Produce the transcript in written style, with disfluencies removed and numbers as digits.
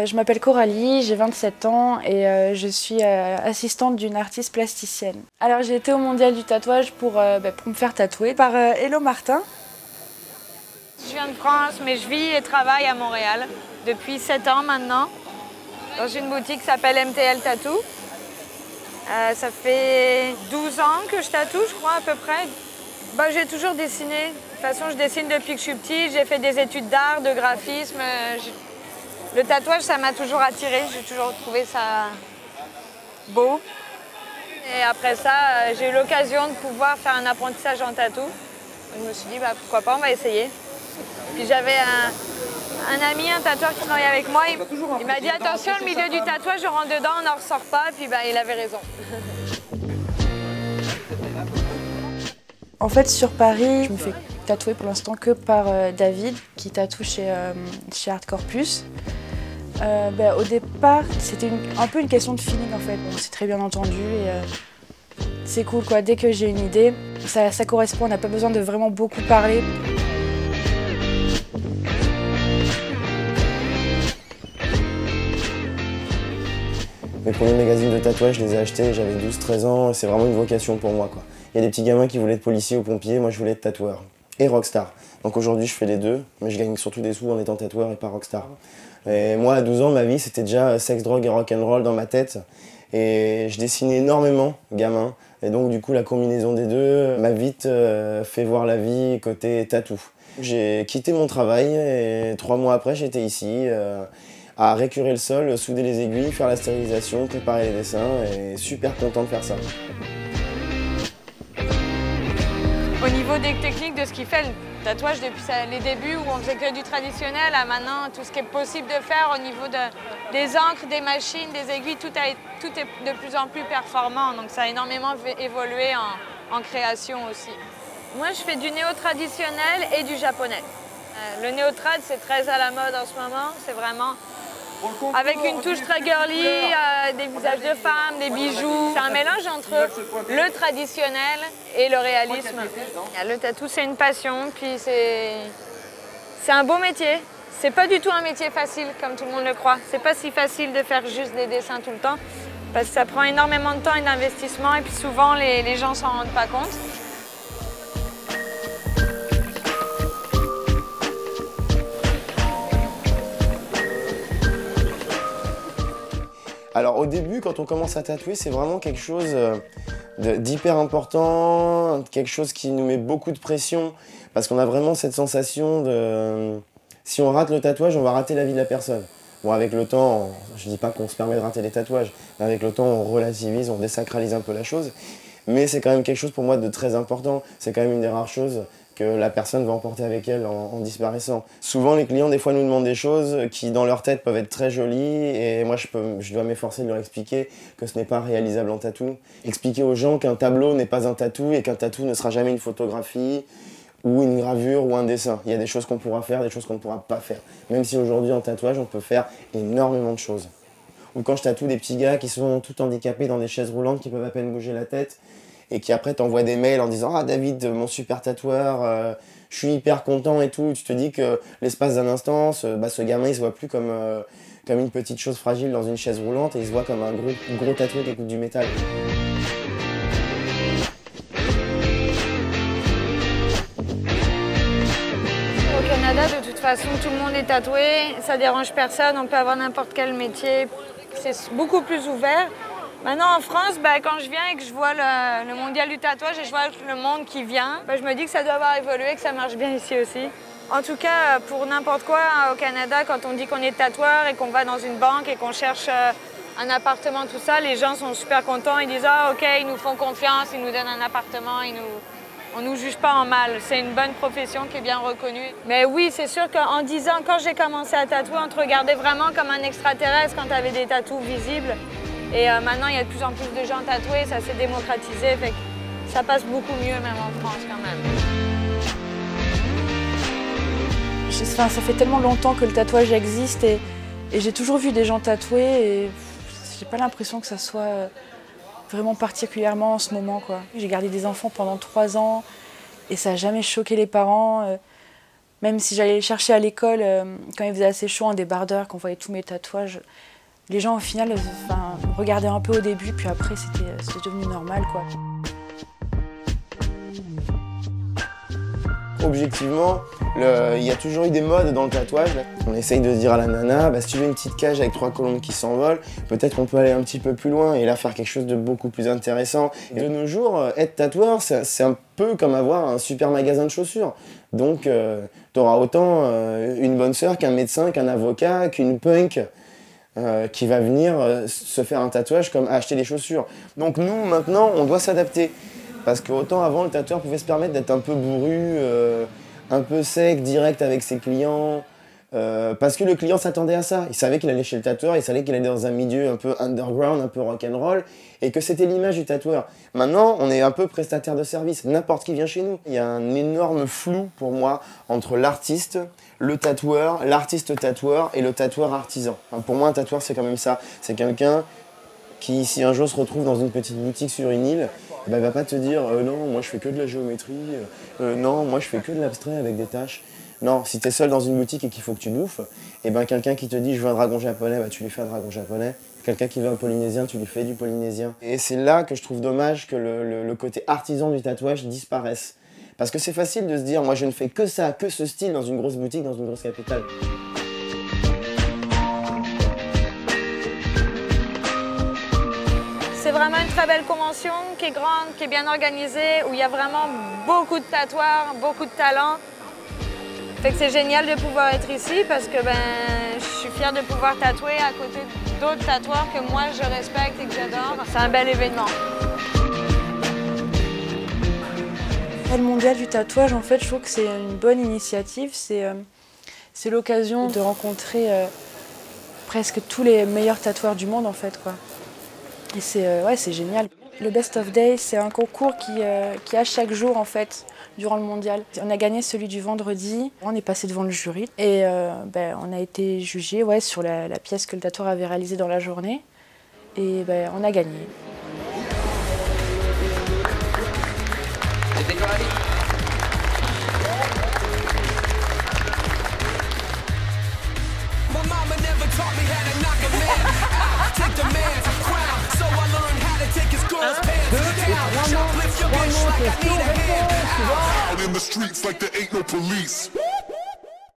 Je m'appelle Coralie, j'ai 27 ans et je suis assistante d'une artiste plasticienne. Alors j'ai été au mondial du tatouage pour me faire tatouer par Hello Martin. Je viens de France mais je vis et travaille à Montréal depuis 7 ans maintenant dans une boutique qui s'appelle MTL Tattoo. Ça fait 12 ans que je tatoue, je crois à peu près. J'ai toujours dessiné. De toute façon je dessine depuis que je suis petite, j'ai fait des études d'art, de graphisme. Le tatouage, ça m'a toujours attirée, j'ai toujours trouvé ça beau. Et après ça, j'ai eu l'occasion de pouvoir faire un apprentissage en tatou. Je me suis dit, pourquoi pas, on va essayer. Puis j'avais un ami, un tatoueur qui travaillait avec moi. Il m'a dit, attention, le milieu du tatouage, je rentre dedans, on n'en ressort pas. Puis il avait raison. En fait, sur Paris, je me fais tatouer pour l'instant que par David, qui tatoue chez Hardcore Plus. Au départ, c'était un peu une question de feeling en fait. On s'est très bien entendu et c'est cool quoi. Dès que j'ai une idée, ça correspond, on n'a pas besoin de vraiment beaucoup parler. Mes premiers magazines de tatouage, je les ai achetés, j'avais 12-13 ans, c'est vraiment une vocation pour moi, quoi. Il y a des petits gamins qui voulaient être policiers ou pompiers, moi je voulais être tatoueur et rockstar. Donc aujourd'hui je fais les deux, mais je gagne surtout des sous en étant tatoueur et pas rockstar. Et moi à 12 ans, ma vie c'était déjà sexe, drogue et rock'n'roll dans ma tête. Et je dessinais énormément, gamin. Et donc du coup la combinaison des deux m'a vite fait voir la vie côté tatou. J'ai quitté mon travail et 3 mois après j'étais ici. À récurer le sol, souder les aiguilles, faire la stérilisation, préparer les dessins et super content de faire ça. Au niveau des techniques de ce qu'il fait, le tatouage depuis les débuts où on faisait que du traditionnel à maintenant tout ce qui est possible de faire au niveau des encres, des machines, des aiguilles, tout est de plus en plus performant. Donc ça a énormément évolué en création aussi. Moi je fais du néo-traditionnel et du japonais. Le néo-trad c'est très à la mode en ce moment, c'est vraiment avec une touche très girly, des visages de femmes, des bijoux. C'est un mélange entre le traditionnel et le réalisme. Le tatou, c'est une passion, puis c'est un beau métier. C'est pas du tout un métier facile, comme tout le monde le croit. C'est pas si facile de faire juste des dessins tout le temps, parce que ça prend énormément de temps et d'investissement, et puis souvent, les gens s'en rendent pas compte. Alors au début, quand on commence à tatouer, c'est vraiment quelque chose d'hyper important, quelque chose qui nous met beaucoup de pression, parce qu'on a vraiment cette sensation de... Si on rate le tatouage, on va rater la vie de la personne. Bon, avec le temps, je dis pas qu'on se permet de rater les tatouages, mais avec le temps, on relativise, on désacralise un peu la chose. Mais c'est quand même quelque chose pour moi de très important, c'est quand même une des rares choses que la personne va emporter avec elle en disparaissant. Souvent, les clients, des fois, nous demandent des choses qui, dans leur tête, peuvent être très jolies, et moi, je dois m'efforcer de leur expliquer que ce n'est pas réalisable en tatou. Expliquer aux gens qu'un tableau n'est pas un tatou, et qu'un tatou ne sera jamais une photographie, ou une gravure, ou un dessin. Il y a des choses qu'on pourra faire, des choses qu'on ne pourra pas faire. Même si aujourd'hui, en tatouage, on peut faire énormément de choses. Ou quand je tatoue des petits gars qui sont tout handicapés dans des chaises roulantes, qui peuvent à peine bouger la tête, et qui après t'envoient des mails en disant « Ah David, mon super tatoueur, je suis hyper content et tout ». Tu te dis que l'espace d'un instant, ce gamin il se voit plus comme une petite chose fragile dans une chaise roulante, et il se voit comme un gros tatoué qui écoute du métal. Au Canada, de toute façon, tout le monde est tatoué, ça dérange personne, on peut avoir n'importe quel métier, c'est beaucoup plus ouvert. Maintenant en France, quand je viens et que je vois le mondial du tatouage et je vois le monde qui vient, je me dis que ça doit avoir évolué, que ça marche bien ici aussi. En tout cas, pour n'importe quoi au Canada, quand on dit qu'on est tatoueur et qu'on va dans une banque et qu'on cherche un appartement, tout ça, les gens sont super contents, ils disent « Ah ok, ils nous font confiance, ils nous donnent un appartement, on ne nous juge pas en mal ». C'est une bonne profession qui est bien reconnue. Mais oui, c'est sûr qu'en 10 ans, quand j'ai commencé à tatouer, on te regardait vraiment comme un extraterrestre quand tu avais des tatous visibles. Et maintenant, il y a de plus en plus de gens tatoués, ça s'est démocratisé, fait que ça passe beaucoup mieux même en France quand même. Ça fait tellement longtemps que le tatouage existe et j'ai toujours vu des gens tatoués et j'ai pas l'impression que ça soit vraiment particulièrement en ce moment, quoi. J'ai gardé des enfants pendant 3 ans et ça n'a jamais choqué les parents. Même si j'allais les chercher à l'école, quand il faisait assez chaud en débardeur, qu'on voyait tous mes tatouages, les gens au final me regardaient un peu au début, puis après c'était devenu normal, quoi. Objectivement, il y a toujours eu des modes dans le tatouage. On essaye de dire à la nana, bah, si tu veux une petite cage avec 3 colombes qui s'envolent, peut-être qu'on peut aller un petit peu plus loin et là faire quelque chose de beaucoup plus intéressant. Et de nos jours, être tatoueur, c'est un peu comme avoir un super magasin de chaussures. Donc tu auras autant une bonne sœur qu'un médecin, qu'un avocat, qu'une punk qui va venir se faire un tatouage comme acheter des chaussures. Donc nous, maintenant, on doit s'adapter. Parce qu'autant avant, le tatoueur pouvait se permettre d'être un peu bourru, un peu sec, direct avec ses clients. Parce que le client s'attendait à ça. Il savait qu'il allait chez le tatoueur, il savait qu'il allait dans un milieu un peu underground, un peu rock'n'roll, et que c'était l'image du tatoueur. Maintenant, on est un peu prestataire de service. N'importe qui vient chez nous. Il y a un énorme flou pour moi entre l'artiste, le tatoueur, l'artiste tatoueur et le tatoueur artisan. Enfin, pour moi, un tatoueur, c'est quand même ça. C'est quelqu'un qui, si un jour se retrouve dans une petite boutique sur une île, ben, il va pas te dire non, moi je fais que de la géométrie, non, moi je fais que de l'abstrait avec des tâches. Non, si tu es seul dans une boutique et qu'il faut que tu bouffes, et ben quelqu'un qui te dit je veux un dragon japonais, bah, tu lui fais un dragon japonais. Quelqu'un qui veut un polynésien, tu lui fais du polynésien. Et c'est là que je trouve dommage que le côté artisan du tatouage disparaisse. Parce que c'est facile de se dire moi je ne fais que ça, que ce style dans une grosse boutique, dans une grosse capitale. C'est vraiment une très belle convention qui est grande, qui est bien organisée, où il y a vraiment beaucoup de tatoueurs, beaucoup de talent. Fait que c'est génial de pouvoir être ici parce que je suis fière de pouvoir tatouer à côté d'autres tatoueurs que moi je respecte et que j'adore. C'est un bel événement. Le mondial du tatouage, en fait, je trouve que c'est une bonne initiative. C'est l'occasion de rencontrer presque tous les meilleurs tatoueurs du monde, en fait, quoi. Et c'est génial. Le Best of Day, c'est un concours qui a chaque jour, en fait, durant le mondial. On a gagné celui du vendredi, on est passé devant le jury et on a été jugé sur la pièce que le tatoueur avait réalisée dans la journée et on a gagné. Out in the streets like there ain't no police.